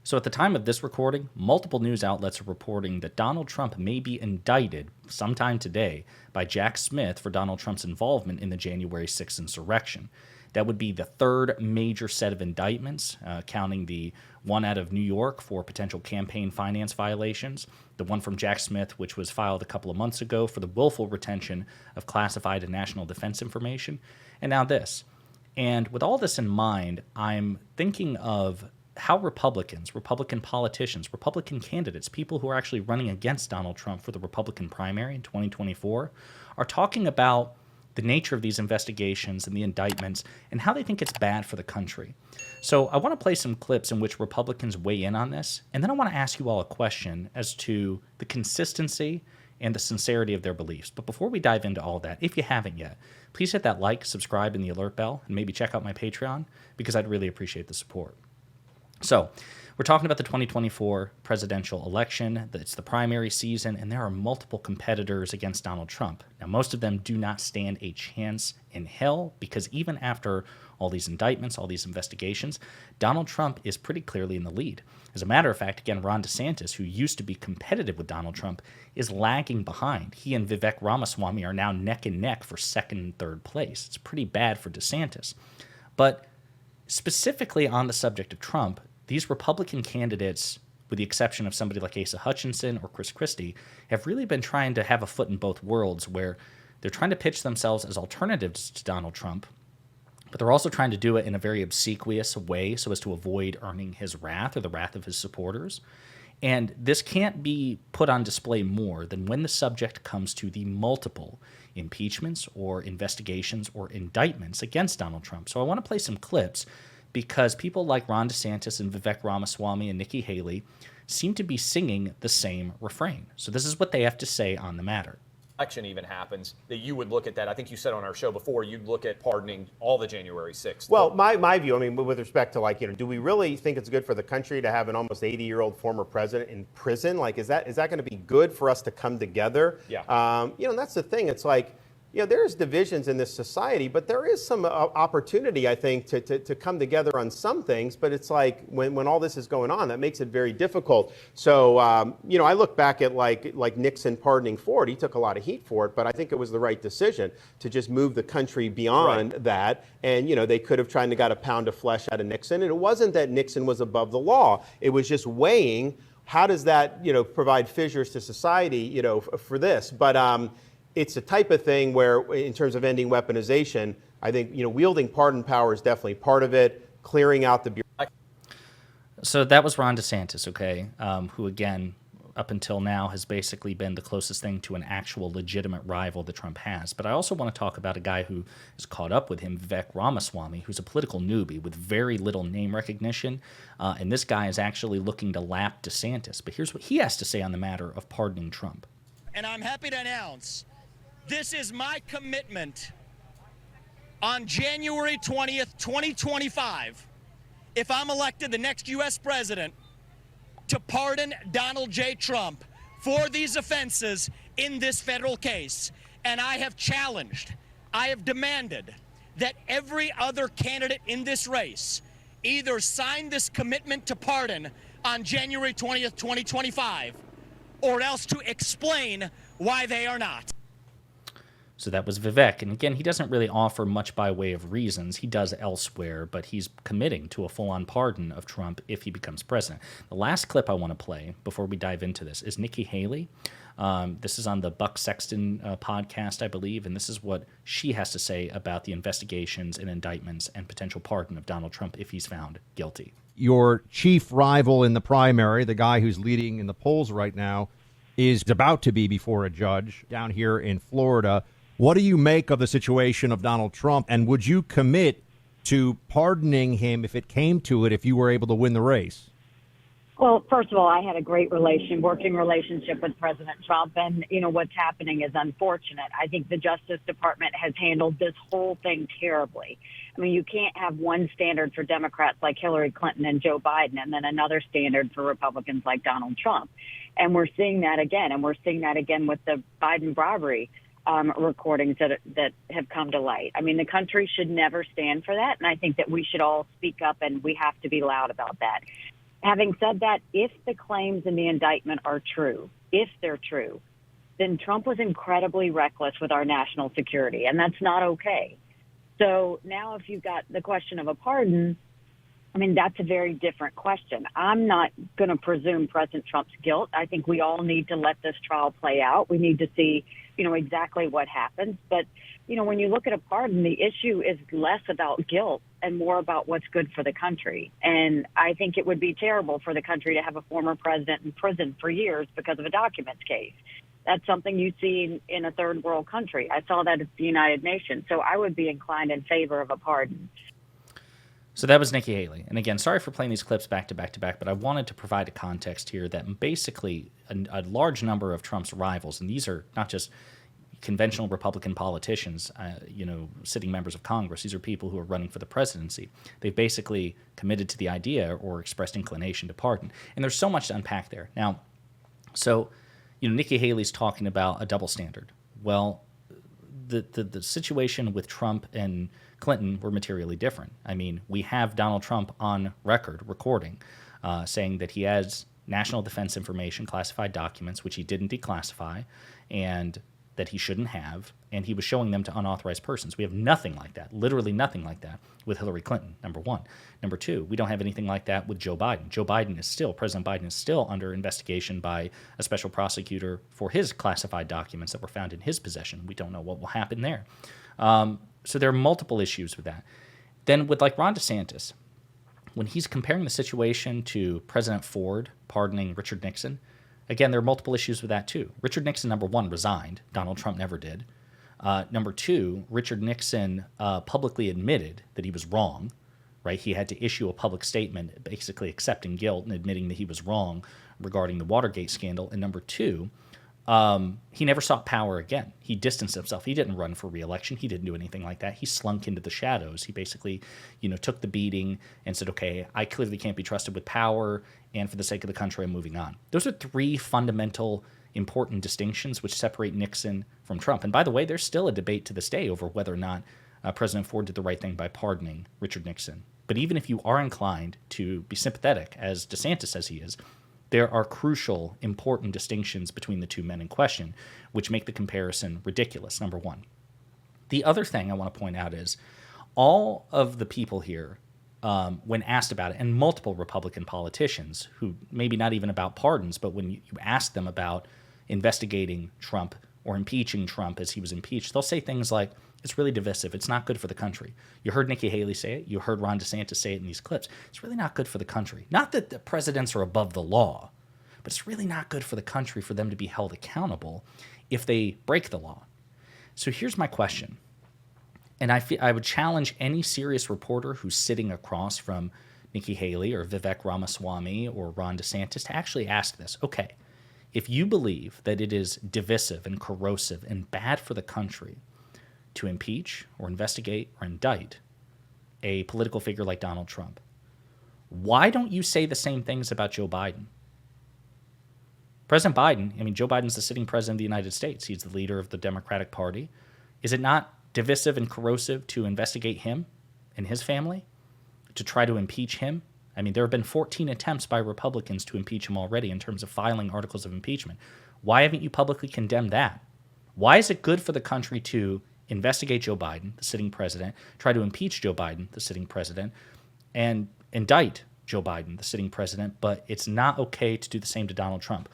So at the time of this recording, multiple news outlets are reporting that Donald Trump may be indicted sometime today by Jack Smith for Donald Trump's involvement in the January 6th insurrection. That would be the third major set of indictments, counting the one out of New York for potential campaign finance violations, the one from Jack Smith, which was filed a couple of months ago for the willful retention of classified and national defense information, and now this. And with all this in mind, I'm thinking of how Republican politicians, Republican candidates, people who are actually running against Donald Trump for the Republican primary in 2024, are talking about the nature of these investigations and the indictments and how they think it's bad for the country. So I want to play some clips in which Republicans weigh in on this, and then I want to ask you all a question as to the consistency and the sincerity of their beliefs. But before we dive into all that, if you haven't yet, please hit that like, subscribe, and the alert bell, and maybe check out my Patreon, because I'd really appreciate the support. So we're talking about the 2024 presidential election. It's the primary season, and there are multiple competitors against Donald Trump. Now, most of them do not stand a chance in hell, because even after all these indictments, all these investigations, Donald Trump is pretty clearly in the lead. As a matter of fact, again, Ron DeSantis, who used to be competitive with Donald Trump, is lagging behind. He and Vivek Ramaswamy are now neck and neck for second and third place. It's pretty bad for DeSantis. But specifically on the subject of Trump, these Republican candidates, with the exception of somebody like Asa Hutchinson or Chris Christie, have really been trying to have a foot in both worlds, where they're trying to pitch themselves as alternatives to Donald Trump, but they're also trying to do it in a very obsequious way so as to avoid earning his wrath or the wrath of his supporters. And this can't be put on display more than when the subject comes to the multiple impeachments or investigations or indictments against Donald Trump. So I want to play some clips, because people like Ron DeSantis and Vivek Ramaswamy and Nikki Haley seem to be singing the same refrain. So this is what they have to say on the matter. Election even happens, that you would look at that. I think you said on our show before, you'd look at pardoning all the January 6th. Well, my view, I mean, with respect to do we really think it's good for the country to have an almost 80-year-old former president in prison? Like, is that going to be good for us to come together? Yeah. And that's the thing. It's like, there's divisions in this society, but there is some opportunity, I think, to come together on some things. But it's like when all this is going on, that makes it very difficult. So, I look back at like Nixon pardoning Ford. He took a lot of heat for it, but I think it was the right decision to just move the country beyond that. And, they could have tried to get a pound of flesh out of Nixon. And it wasn't that Nixon was above the law. It was just weighing how does that, provide fissures to society, for this. But it's a type of thing where, in terms of ending weaponization, I think, wielding pardon power is definitely part of it, clearing out the bureaucracy. So that was Ron DeSantis, okay, who, again, up until now has basically been the closest thing to an actual legitimate rival that Trump has. But I also want to talk about a guy who is caught up with him, Vivek Ramaswamy, who's a political newbie with very little name recognition. And this guy is actually looking to lap DeSantis. But here's what he has to say on the matter of pardoning Trump. And I'm happy to announce this is my commitment on January 20th, 2025, if I'm elected the next U.S. president, to pardon Donald J. Trump for these offenses in this federal case. And I have challenged, I have demanded that every other candidate in this race either sign this commitment to pardon on January 20th, 2025, or else to explain why they are not. So that was Vivek. And again, he doesn't really offer much by way of reasons. He does elsewhere, but he's committing to a full-on pardon of Trump if he becomes president. The last clip I want to play before we dive into this is Nikki Haley. This is on the Buck Sexton podcast, I believe, and this is what she has to say about the investigations and indictments and potential pardon of Donald Trump if he's found guilty. Your chief rival in the primary, the guy who's leading in the polls right now, is about to be before a judge down here in Florida. What do you make of the situation of Donald Trump, and would you commit to pardoning him if it came to it, if you were able to win the race? Well, first of all, I had a great working relationship with President Trump, and, what's happening is unfortunate. I think the Justice Department has handled this whole thing terribly. I mean, you can't have one standard for Democrats like Hillary Clinton and Joe Biden and then another standard for Republicans like Donald Trump. And we're seeing that again, with the Biden bribery recordings that have come to light. I mean, the country should never stand for that, and I think that we should all speak up, and we have to be loud about that. Having said that, if the claims in the indictment are true, if they're true, then Trump was incredibly reckless with our national security, and that's not okay. So now if you've got the question of a pardon, I mean, that's a very different question. I'm not going to presume President Trump's guilt. I think we all need to let this trial play out. We need to see, exactly what happens. But, when you look at a pardon, the issue is less about guilt and more about what's good for the country. And I think it would be terrible for the country to have a former president in prison for years because of a documents case. That's something you see in a third world country. I saw that at the United Nations. So I would be inclined in favor of a pardon. So that was Nikki Haley. And again, sorry for playing these clips back to back to back, but I wanted to provide a context here that basically a large number of Trump's rivals, and these are not just conventional Republican politicians, sitting members of Congress. These are people who are running for the presidency. They've basically committed to the idea or expressed inclination to pardon. And there's so much to unpack there. Now, Nikki Haley's talking about a double standard. Well, the situation with Trump and Clinton were materially different. I mean, we have Donald Trump on record recording, saying that he has national defense information, classified documents, which he didn't declassify, and that he shouldn't have, and he was showing them to unauthorized persons. We have nothing like that, literally nothing like that with Hillary Clinton, number one. Number two, we don't have anything like that with Joe Biden. President Biden is still under investigation by a special prosecutor for his classified documents that were found in his possession. We don't know what will happen there. So there are multiple issues with that. Then with Ron DeSantis, when he's comparing the situation to President Ford pardoning Richard Nixon, again, there are multiple issues with that too. Richard Nixon, number one, resigned. Donald Trump never did. Number two, Richard Nixon publicly admitted that he was wrong, right? He had to issue a public statement basically accepting guilt and admitting that he was wrong regarding the Watergate scandal. And number two, he never sought power again. He distanced himself. He didn't run for re-election. He didn't do anything like that. He slunk into the shadows. He basically, took the beating and said, okay, I clearly can't be trusted with power, and for the sake of the country, I'm moving on. Those are three fundamental important distinctions which separate Nixon from Trump. And by the way, there's still a debate to this day over whether or not President Ford did the right thing by pardoning Richard Nixon. But even if you are inclined to be sympathetic, as DeSantis says he is, there are crucial, important distinctions between the two men in question, which make the comparison ridiculous, number one. The other thing I want to point out is all of the people here, when asked about it, and multiple Republican politicians who maybe not even about pardons, but when you ask them about investigating Trump or impeaching Trump as he was impeached, they'll say things like, it's really divisive. It's not good for the country. You heard Nikki Haley say it. You heard Ron DeSantis say it in these clips. It's really not good for the country. Not that the presidents are above the law, but it's really not good for the country for them to be held accountable if they break the law. So here's my question. And I would challenge any serious reporter who's sitting across from Nikki Haley or Vivek Ramaswamy or Ron DeSantis to actually ask this. Okay, if you believe that it is divisive and corrosive and bad for the country to impeach or investigate or indict a political figure like Donald Trump, why don't you say the same things about Joe Biden? President Biden, Joe Biden's the sitting president of the United States. He's the leader of the Democratic Party. Is it not divisive and corrosive to investigate him and his family, to try to impeach him? There have been 14 attempts by Republicans to impeach him already in terms of filing articles of impeachment. Why haven't you publicly condemned that? Why is it good for the country to investigate Joe Biden, the sitting president, try to impeach Joe Biden, the sitting president, and indict Joe Biden, the sitting president, but it's not okay to do the same to Donald Trump?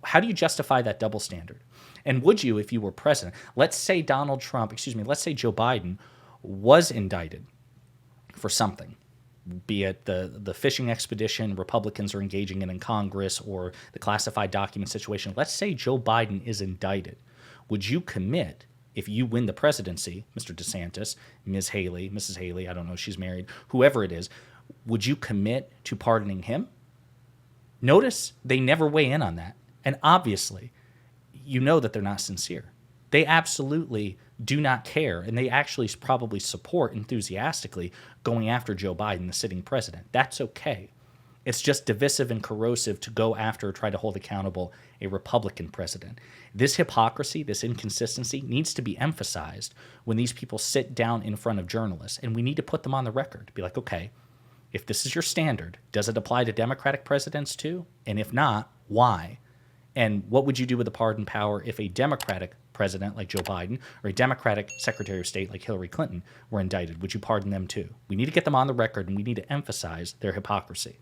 How do you justify that double standard? And would you, if you were president, let's say Joe Biden was indicted for something, be it the fishing expedition Republicans are engaging in Congress or the classified document situation. Let's say Joe Biden is indicted. Would you commit, if you win the presidency, Mr. DeSantis, Ms. Haley, Mrs. Haley, I don't know if she's married, whoever it is, would you commit to pardoning him? Notice they never weigh in on that. And obviously, you know that they're not sincere. They absolutely do not care, and they actually probably support enthusiastically going after Joe Biden, the sitting president. That's okay. It's just divisive and corrosive to go after or try to hold accountable a Republican president. This hypocrisy, this inconsistency needs to be emphasized when these people sit down in front of journalists, and we need to put them on the record. Be like, okay, If this is your standard, does it apply to Democratic presidents too? And if not, why? And what would you do with the pardon power if a Democratic president like Joe Biden or a Democratic Secretary of State like Hillary Clinton were indicted? Would you pardon them too? We need to get them on the record, and we need to emphasize their hypocrisy.